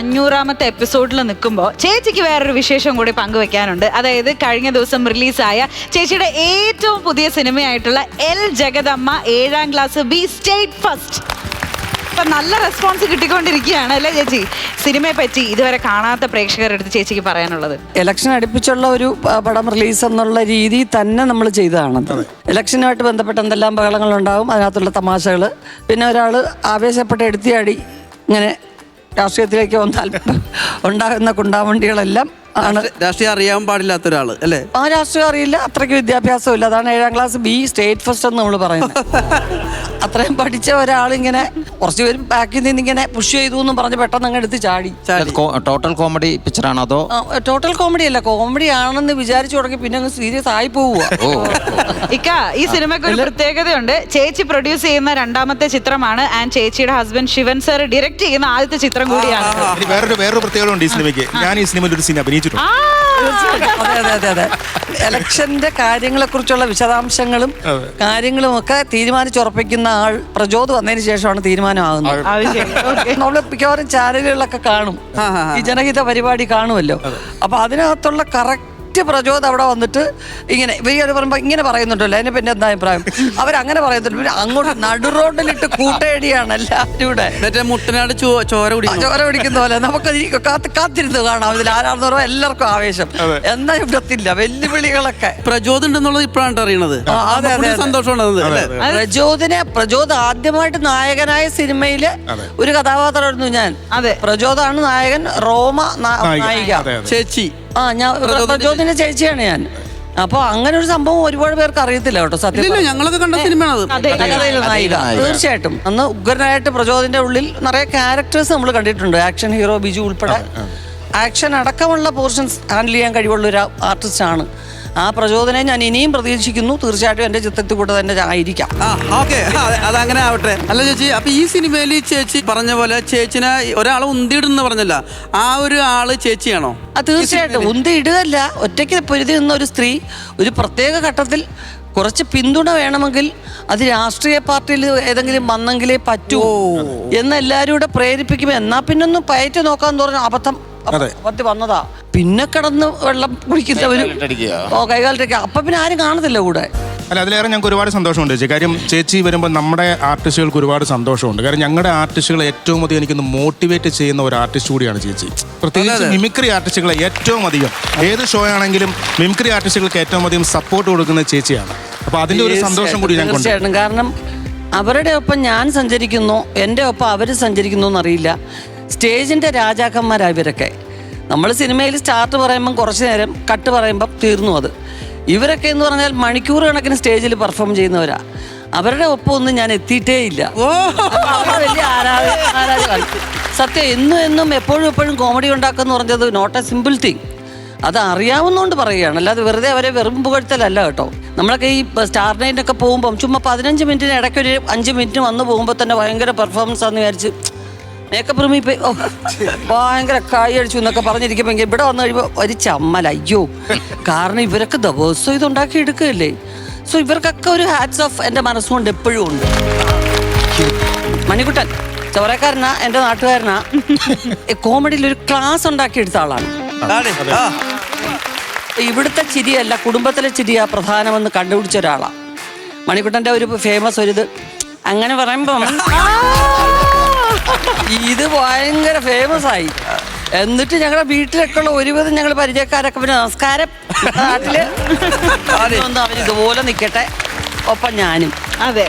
500ാമത്തെ എപ്പിസോഡിൽ നിൽക്കുമ്പോൾ ചേച്ചിക്ക് വേറൊരു വിശേഷം കൂടി പങ്കുവെക്കാനുണ്ട്. അതായത് കഴിഞ്ഞ ദിവസം റിലീസായ ചേച്ചിയുടെ ഏറ്റവും പുതിയ സിനിമയായിട്ടുള്ള എൽ ജഗദമ്മ 7ാം ക്ലാസ് ബി സ്റ്റേറ്റ് ഫസ്റ്റ്. ഇപ്പൊ നല്ല റെസ്പോൺസ് കിട്ടിക്കൊണ്ടിരിക്കുകയാണ് അല്ലേ ചേച്ചി? സിനിമയെ പറ്റി ഇതുവരെ കാണാത്ത പ്രേക്ഷകരുടെ അടുത്ത് ചേച്ചിക്ക് പറയാനുള്ളത്? ഇലക്ഷൻ അടുപ്പിച്ചുള്ള ഒരു പടം റിലീസ് എന്നുള്ള രീതി തന്നെ നമ്മൾ ചെയ്തതാണ്. ഇലക്ഷനുമായിട്ട് ബന്ധപ്പെട്ട് എന്തെല്ലാം ബഹളങ്ങളുണ്ടാവും, അതിനകത്തുള്ള തമാശകൾ, പിന്നെ ഒരാൾ ആവേശപ്പെട്ട് എടുത്തിയാടി ഇങ്ങനെ രാഷ്ട്രീയത്തിലേക്ക് വന്നാൽ ഉണ്ടാകുന്ന കുണ്ടാവണ്ടികളെല്ലാം ആണ്. രാഷ്ട്രീയം അറിയാൻ പാടില്ലാത്ത ഒരാള് അല്ലേ? ആ രാഷ്ട്രീയം അറിയില്ല, അത്രയ്ക്ക് വിദ്യാഭ്യാസം ഇല്ല. അതാണ് 7ാം ക്ലാസ് ബി സ്റ്റേറ്റ് ഫസ്റ്റ് എന്ന് നമ്മൾ പറയുന്നത്. അത്രയും പഠിച്ച ഒരാളിങ്ങനെ കുറച്ച് പേര് ബാക്കിൽ നിന്ന് ഇങ്ങനെ പുഷ് ചെയ്തു എന്നും പറഞ്ഞ് പെട്ടെന്ന് അങ്ങ് എടുത്ത് ചാടി. ടോട്ടൽ കോമഡി പിക്ചറാണോ അതോ? ടോട്ടൽ കോമഡി അല്ല, കോമഡി ആണെന്ന് വിചാരിച്ചു തുടങ്ങി പിന്നെ അങ്ങ് സീരിയസ് ആയി പോവുക. ഇക്ക, ഈ സിനിമയ്ക്ക് ഒരു പ്രത്യേകതയുണ്ട്. ചേച്ചി പ്രൊഡ്യൂസ് ചെയ്യുന്ന 2ാമത്തെ ചിത്രമാണ് ആൻഡ് ചേച്ചിയുടെ ഹസ്ബൻഡ് ശിവൻ സർ ഡയറക്ട് ചെയ്യുന്ന ആദ്യത്തെ ചിത്രം കൂടിയാണ്. വേറൊരു പ്രത്യേകത ഉണ്ട് ഈ സിനിമയ്ക്ക്. ഞാൻ ഈ സിനിമയിൽ ഒരു സീൻ അഭിനയിച്ചിട്ടുണ്ട്. അതെ. ഇലക്ഷന്റെ കാര്യങ്ങളെ കുറിച്ചുള്ള വിശദാംശങ്ങളും കാര്യങ്ങളും ഒക്കെ തീരുമാനിച്ചുറപ്പിക്കുന്ന ആൾ പ്രചോദ് വന്നതിന് ശേഷമാണ് തീരുമാനമാകുന്നത്. നമ്മള് മിക്കവാറും ചാനലുകളിലൊക്കെ കാണും, ഈ ജനഹിത പരിപാടി കാണുമല്ലോ. അപ്പൊ അതിനകത്തുള്ള കറക്റ്റ് പ്രചോദ് അവിടെ വന്നിട്ട് ഇങ്ങനെ ഇവര് പറയുമ്പോ ഇങ്ങനെ പറയുന്നുണ്ടല്ലോ, അതിനെ പിന്നെ എന്താ അഭിപ്രായം? അവരങ്ങനെ പറയുന്നുണ്ട്. പിന്നെ അങ്ങോട്ട് നടുറോഡിലിട്ട് കൂട്ടയടിയാണ് എല്ലാവരും കൂടെ. മുട്ടനാട് ചോര പിടിക്കുന്ന പോലെ നമുക്ക് കാത്തിരുന്ന് കാണാം. ഇതിൽ ആരാണെന്ന് പറയുമ്പോൾ എല്ലാവർക്കും ആവേശം. എന്നാ ഇവിടത്തില്ല വെല്ലുവിളികളൊക്കെ. പ്രചോദ് ഉണ്ടെന്നുള്ളത് ഇപ്പോഴാണ് അറിയണത്. പ്രചോദ് ആദ്യമായിട്ട് നായകനായ സിനിമയില് ഒരു കഥാപാത്രമായിരുന്നു ഞാൻ. പ്രചോദാണ് നായകൻ, റോമ നായിക, ചേച്ചി. ഞാൻ പ്രചോദിന്റെ ചേച്ചിയാണ് ഞാൻ. അപ്പൊ അങ്ങനെ ഒരു സംഭവം ഒരുപാട് പേർക്ക് അറിയത്തില്ല കേട്ടോ. സത്യം ഞങ്ങളൊക്കെ കണ്ട സിനിമയാണ് നായിക. തീർച്ചയായിട്ടും അന്ന് ഉഗ്രനായിട്ട് പ്രചോദിന്റെ ഉള്ളിൽ നിറയെ ക്യാരക്ടേഴ്സ് നമ്മൾ കണ്ടിട്ടുണ്ട്. ആക്ഷൻ ഹീറോ ബിജു ഉൾപ്പെടെ ആക്ഷൻ അടക്കമുള്ള പോർഷൻസ് ഹാൻഡിൽ ചെയ്യാൻ കഴിവുള്ള ഒരു ആർട്ടിസ്റ്റ് ആണ്. ആ പ്രചോദനം ഞാൻ ഇനിയും പ്രതീക്ഷിക്കുന്നു. തീർച്ചയായിട്ടും എന്റെ ചിത്രത്തിൽ കൂടെ തന്നെ ആയിരിക്കാം. അതങ്ങനെ ആവട്ടെ. അല്ല ചേച്ചി, അപ്പൊ ഈ സിനിമയിൽ ചേച്ചി പറഞ്ഞ പോലെ ചേച്ചിനെ ഒരാളെ ഉന്തിയിടുന്ന പറഞ്ഞല്ല, ആ ഒരു ആള് ചേച്ചിയാണോ? തീർച്ചയായിട്ടും ഉന്തി ഇടുകയല്ല, ഒറ്റയ്ക്ക് പൊരുതി നിന്ന ഒരു സ്ത്രീ ഒരു പ്രത്യേക ഘട്ടത്തിൽ കുറച്ച് പിന്തുണ വേണമെങ്കിൽ അത് രാഷ്ട്രീയ പാർട്ടിയിൽ ഏതെങ്കിലും വന്നെങ്കിലേ പറ്റൂ എന്ന് എല്ലാവരും കൂടെ പ്രേരിപ്പിക്കുമ്പോൾ എന്നാ പിന്നൊന്നും പയറ്റി നോക്കാന്ന് പറഞ്ഞ അബദ്ധം വന്നതാ. പിന്നെ കിടന്ന് വെള്ളം കുടിക്കുന്നവരും കൈകാലിട്ടേക്ക് അപ്പൊ പിന്നെ ആരും കാണത്തില്ല കൂടെ. അല്ല, അതിലേറെ ഞങ്ങൾക്ക് ഒരുപാട് സന്തോഷമുണ്ട് ചേച്ചി. കാര്യം ചേച്ചി വരുമ്പോൾ നമ്മുടെ ആർട്ടിസ്റ്റുകൾക്ക് ഒരുപാട് സന്തോഷമുണ്ട്. കാരണം ഞങ്ങളുടെ ആർട്ടിസ്റ്റുകളെ ഏറ്റവും അധികം എനിക്കൊന്ന് മോട്ടിവേറ്റ് ചെയ്യുന്ന ഒരു ആർട്ടിസ്റ്റ് കൂടിയാണ് ചേച്ചി. പ്രത്യേകിച്ച് മിമിക്രി ആർട്ടിസ്റ്റുകളെ ഏറ്റവും അധികം, ഏത് ഷോ ആണെങ്കിലും മിമിക്രി ആർട്ടിസ്റ്റുകൾക്ക് ഏറ്റവും അധികം സപ്പോർട്ട് കൊടുക്കുന്നത് ചേച്ചിയാണ്. അപ്പൊ അതിന്റെ ഒരു സന്തോഷം കൂടി ഞങ്ങൾക്ക്. കാരണം അവരുടെ ഒപ്പം ഞാൻ സഞ്ചരിക്കുന്നു, എൻ്റെ ഒപ്പം അവർ സഞ്ചരിക്കുന്നു എന്നറിയില്ല. സ്റ്റേജിന്റെ രാജാക്കന്മാരാ ഇവരൊക്കെ. നമ്മൾ സിനിമയിൽ സ്റ്റാർട്ട് പറയുമ്പം കുറച്ചു നേരം, കട്ട് പറയുമ്പം തീർന്നു. അത് ഇവരൊക്കെ എന്ന് പറഞ്ഞാൽ മണിക്കൂർ കണക്കിന് സ്റ്റേജിൽ പെർഫോം ചെയ്യുന്നവരാ. അവരുടെ ഒപ്പം ഒന്നും ഞാൻ എത്തിയിട്ടേ ഇല്ല. വലിയ ആരാധന. സത്യം, എന്നും എപ്പോഴും കോമഡി ഉണ്ടാക്കുമെന്ന് പറഞ്ഞത് നോട്ട് എ സിമ്പിൾ തിങ്. അത് അറിയാവുന്നതുകൊണ്ട് പറയുകയാണ്, അല്ലാതെ വെറുതെ അവരെ വെറും പുകഴ്ത്തലല്ല കേട്ടോ. നമ്മളൊക്കെ ഈ സ്റ്റാർ നൈറ്റിനൊക്കെ പോകുമ്പം ചുമ്മാ 15 മിനിറ്റിന് ഇടയ്ക്ക് ഒരു 5 മിനിറ്റ് വന്ന് പോകുമ്പോൾ തന്നെ ഭയങ്കര പെർഫോമൻസ് ആണെന്ന് വിചാരിച്ച് മേക്കപ്പ് റൂമിൽ പോയി ഭയങ്കര കായ് അടിച്ചു എന്നൊക്കെ പറഞ്ഞിരിക്കുമ്പോൾ ഇവിടെ വന്നു കഴിയുമ്പോൾ ഒരു ചമ്മൽ. അയ്യോ, കാരണം ഇവരൊക്കെ ദിവസവും ഇതുണ്ടാക്കി എടുക്കുകയല്ലേ. സോ ഇവർക്കൊക്കെ ഒരു ഹാറ്റ്സ് ഓഫ് എൻ്റെ മനസ്സുകൊണ്ട് എപ്പോഴും ഉണ്ട്. മണിക്കുട്ടൻ ചോരക്കാരനാ, എൻ്റെ നാട്ടുകാരനാ. കോമഡിയിൽ ഒരു ക്ലാസ് ഉണ്ടാക്കി എടുത്ത ആളാണ്. ഇവിടുത്തെ ചിരിയല്ല, കുടുംബത്തിലെ ചിരിയാ പ്രധാനമെന്ന് കണ്ടുപിടിച്ച ഒരാളാ മണിക്കുട്ടൻ്റെ. ഒരു ഫേമസ് ഒരിത് അങ്ങനെ പറയുമ്പം ഇത് ഭയങ്കര ഫേമസ് ആയി. എന്നിട്ട് ഞങ്ങളുടെ വീട്ടിലൊക്കെ ഉള്ള ഒരുവിധം ഞങ്ങൾ പരിചയക്കാരൊക്കെ പിന്നെ നമസ്കാരം, നാട്ടില് അവരിതുപോലെ നിൽക്കട്ടെ, ഒപ്പം ഞാനും. അതെ.